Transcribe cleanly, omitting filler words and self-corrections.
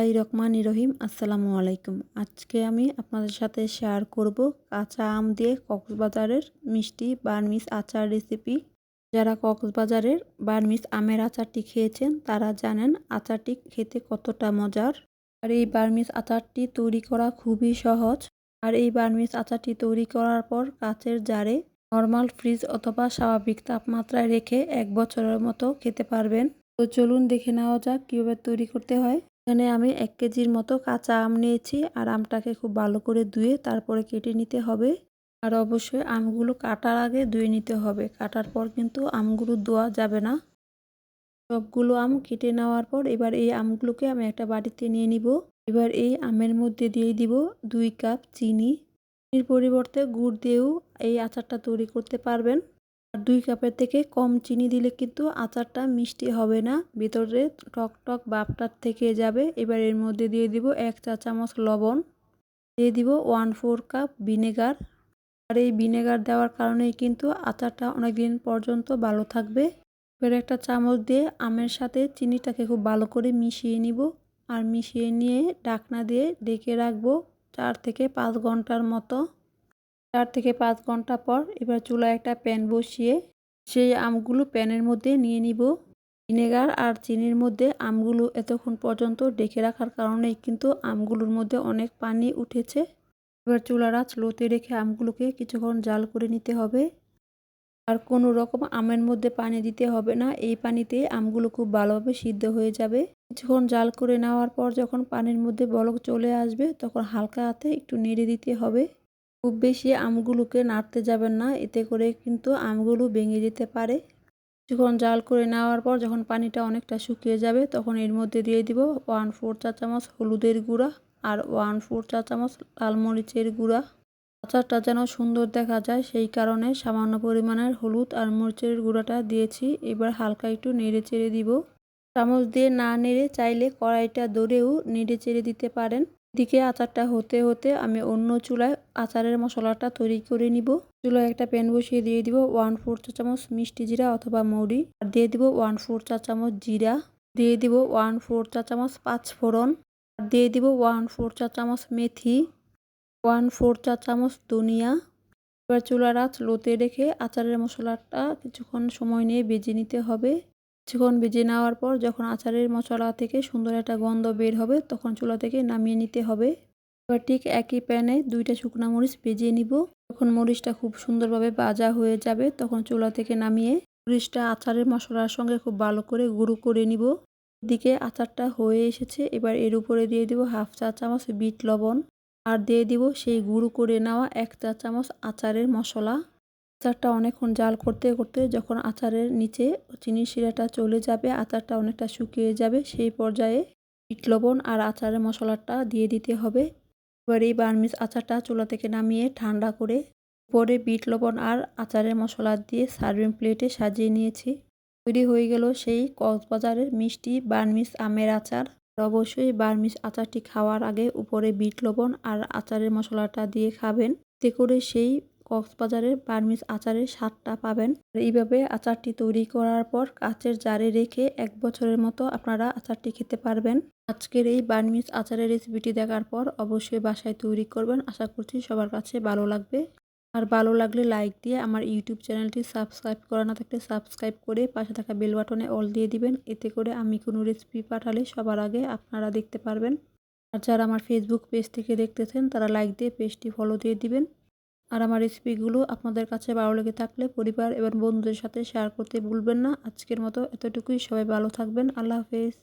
বিসমিল্লাহির রহমানির রহিম। আসসালামু আলাইকুম। আজকে আমি আপনাদের সাথে শেয়ার করব কাঁচা আম দিয়ে কক্সবাজারের মিষ্টি বার্মিজ আচার রেসিপি। যারা কক্সবাজারের বার্মিজ আমের আচারটি খেয়েছেন তারা জানেন আচারটি খেতে কতটা মজার। আর এই বার্মিজ আচারটি তৈরি করা খুবই সহজ। আর এই বার্মিজ আচারটি তৈরি করার পর কাচের জারে নর্মাল ফ্রিজ অথবা স্বাভাবিক তাপমাত্রায় রেখে 1 বছরের মতো খেতে পারবেন। তো চলুন দেখে নেওয়া যাক কীভাবে তৈরি করতে হয়। এখানে আমি 1 কেজির মতো কাঁচা আম নিয়েছি। আর আমটাকে খুব ভালো করে ধুয়ে তারপরে কেটে নিতে হবে। আর অবশ্যই আমগুলো কাটার আগে ধুয়ে নিতে হবে, কাটার পর কিন্তু আমগুলো ধোয়া যাবে না। সবগুলো আম কেটে নেওয়ার পর এবার এই আমগুলোকে আমি একটা বাটিতে নিয়ে নিব। এবার এই আমের মধ্যে দিয়ে দিব 2 কাপ চিনি। চিনির পরিবর্তে গুড় দিয়েও এই আচারটা তৈরি করতে পারবেন। আর 2 কাপের থেকে কম চিনি দিলে কিন্তু আচারটা মিষ্টি হবে না, ভিতরে টক টক ভাবটা থেকে যাবে। এবার এর মধ্যে দিয়ে দিব 1 চা চামচ লবণ, দিয়ে দিব 1/4 কাপ ভিনেগার। আর এই ভিনেগার দেওয়ার কারণেই কিন্তু আচারটা অনেকদিন পর্যন্ত ভালো থাকবে। এবার একটা চামচ দিয়ে আমের সাথে চিনিটাকে খুব ভালো করে মিশিয়ে নিব। আর মিশিয়ে নিয়ে ঢাকনা দিয়ে ঢেকে রাখবো 4 থেকে 5 ঘন্টার মতো। 4 থেকে 5 ঘন্টা পর এবার চুলায় একটা প্যান বসিয়ে সেই আমগুলো প্যানের মধ্যে নিয়ে নিব। ভিনেগার আর চিনির মধ্যে আমগুলো এতক্ষণ পর্যন্ত ঢেকে রাখার কারণেই কিন্তু আমগুলোর মধ্যে অনেক পানি উঠেছে। এবার চুলার আঁচ লোতে রেখে আমগুলোকে কিছুক্ষণ জাল করে নিতে হবে। আর কোনো রকম আমের মধ্যে পানি দিতে হবে না, এই পানিতে আমগুলো খুব ভালোভাবে সিদ্ধ হয়ে যাবে। কিছুক্ষণ জাল করে নেওয়ার পর যখন পানির মধ্যে বলক চলে আসবে তখন হালকা হাতে একটু নেড়ে দিতে হবে। খুব বেশি আমগুলোকে নাড়তে যাবেন না, এতে করে কিন্তু আমগুলো ভেঙে যেতে পারে। কিছুক্ষণ জাল করে নেওয়ার পর যখন পানিটা অনেকটা শুকিয়ে যাবে তখন এর মধ্যে দিয়ে দিব 1/4 চা চামচ হলুদের গুঁড়া আর 1/4 চা চামচ লাল মরিচের গুঁড়া। আচারটা যেন সুন্দর দেখা যায় সেই কারণে সামান্য পরিমাণের হলুদ আর মরিচের গুঁড়াটা দিয়েছি। এবার হালকা একটু নেড়ে চেড়ে দিব। চামচ দিয়ে না নেড়ে চাইলে কড়াইটা ধরেও নেড়ে চেড়ে দিতে পারেন। এদিকে আচারটা হতে হতে আমি অন্য চুলায় আচারের মশলাটা তৈরি করে নিব। চুলায় একটা প্যান বসিয়ে দিয়ে দিব 1/4 চা চামচ মিষ্টি জিরা অথবা মৌরি, আর দিয়ে দিব 1/4 চা চামচ জিরা, দিয়ে দিব 1/4 চা চামচ পাঁচফোড়ন, আর দিয়ে দিব 1/4 চা চামচ মেথি, 1/4 চা চামচ ধনিয়া। এবার চুলার আঁচ লোতে রেখে আচারের মশলাটা কিছুক্ষণ সময় নিয়ে ভেজে নিতে হবে। কিছুক্ষণ ভেজে নেওয়ার পর যখন আচারের মশলা থেকে সুন্দর একটা গন্ধ বের হবে তখন চুলা থেকে নামিয়ে নিতে হবে। এবার ঠিক একই প্যানে 2টা শুকনা মরিচ ভেজে নিব। যখন মরিচটা খুব সুন্দরভাবে ভাজা হয়ে যাবে তখন চুলা থেকে নামিয়ে মরিচটা আচারের মশলার সঙ্গে খুব ভালো করে গুঁড়ো করে নিব। এদিকে আচারটা হয়ে এসেছে। এবার এর উপরে দিয়ে দিব 1/2 চা চামচ বিট লবণ, আর দিয়ে দিব সেই গুঁড়ো করে নেওয়া 1 চা চামচ আচারের মশলা। আচারটা অনেকক্ষণ জাল করতে করতে যখন আচারের নিচে চিনির শিরাটা চলে যাবে, আচারটা অনেকটা শুকিয়ে যাবে, সেই পর্যায়ে বিট লবণ আর আচারের মশলাটা দিয়ে দিতে হবে। এবার এই বার্মিজ আচারটা চুলা থেকে নামিয়ে ঠান্ডা করে পরে বিট লবণ আর আচারের মশলা দিয়ে সার্ভিং প্লেটে সাজিয়ে নিয়েছি। তৈরি হয়ে গেল সেই কক্সবাজারের মিষ্টি বার্মিজ আমের আচার। অবশ্যই বার্মিজ আচারটি খাওয়ার আগে উপরে বিট লবণ আর আচারের মশলাটা দিয়ে খাবেন, এতে করে সেই কক্সবাজারের বার্মিজ আচারের স্বাদটা পাবেন। এইভাবে আচারটি তৈরি করার পর কাচের জারে রেখে 1 বছরের মতো আপনারা আচারটি খেতে পারবেন। আজকের এই বার্মিজ আচারের রেসিপিটি দেখার পর অবশ্যই বাসায় তৈরি করবেন, আশা করছি সবার কাছে ভালো লাগবে। আর ভালো লাগলে লাইক দিয়ে আমার ইউটিউব চ্যানেলটি সাবস্ক্রাইব করা না থাকলে সাবস্ক্রাইব করে পাশে থাকা বেল বাটনে অল দিয়ে দিবেন, এতে করে আমি কোনো রেসিপি পাঠালে সবার আগে আপনারা দেখতে পারবেন। আর যারা আমার ফেসবুক পেজ থেকে দেখতেছেন তারা লাইক দিয়ে পেজটি ফলো দিয়ে দিবেন। আর আমার রেসিপিগুলো আপনাদের কাছে ভালো লেগে থাকলে পরিবার এবং বন্ধুদের সাথে শেয়ার করতে ভুলবেন না। আজকের মতো এতটুকুই, সবাই ভালো থাকবেন। আল্লাহ হাফেজ।